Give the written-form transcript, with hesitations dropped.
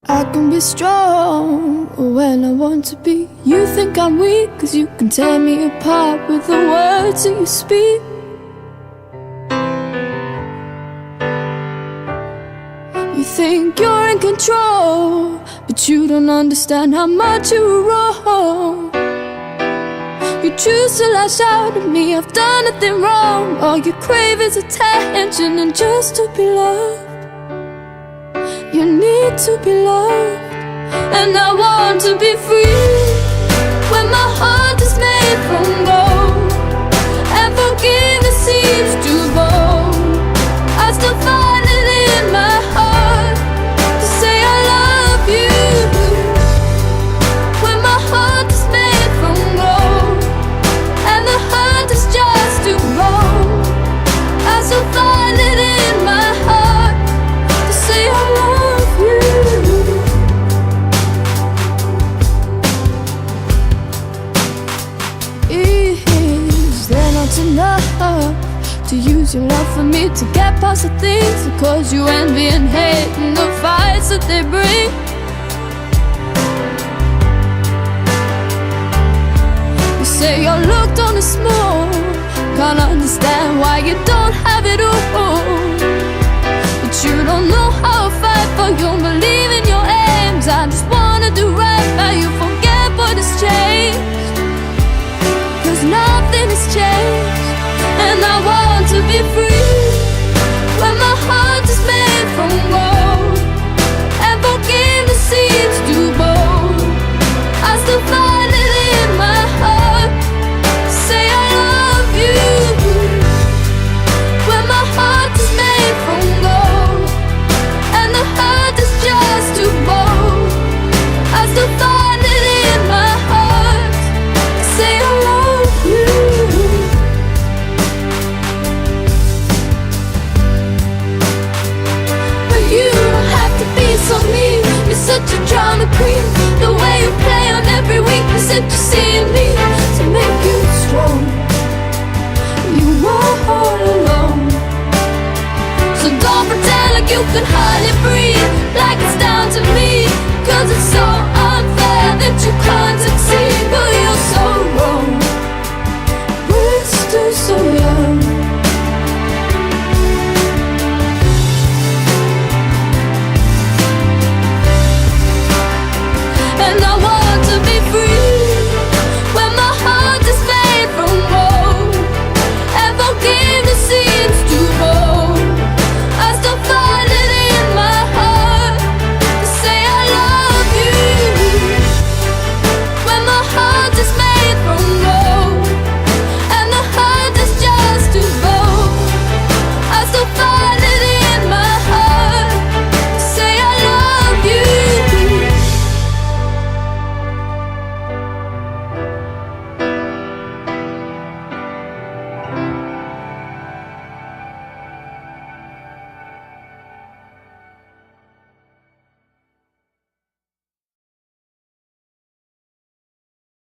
I can be strong when I want to be. You think I'm weak cause you can tear me apart with the words that you speak. You think you're in control, but you don't understand how much you were wrong. You choose to lash out at me, I've done nothing wrong. All you crave is attention and just to be loved. You need to be loved, and I want to be free. When my heart is made from gold, and forgiveness seems too bold, I still find it in my heart to say I love you. When my heart is made from gold, and the hurt is just too bold, I still find it in my heart to say I love you. Is there not enough to use your love for me to get past the things that cause you envy and hate and the fights that they bring? You say your look on is small, can't understand why you don't have it all. But you don't know how I fight for you, believe in your aims. I just wanna do right by you, forget what has changed, cause nothing has changed. And I want to be free. When my heart is made from gold, and forgiveness seems too bold, I still find it in my heart to say I love you. When my heart is made from gold, and the hurt is just too bold, I still find it in my heart to say I love you. But you don't have to be so mean. You're such a drama queen. The way you play on every weakness that you see in me to make you strong. You are all alone, so don't pretend like you can hardly breathe.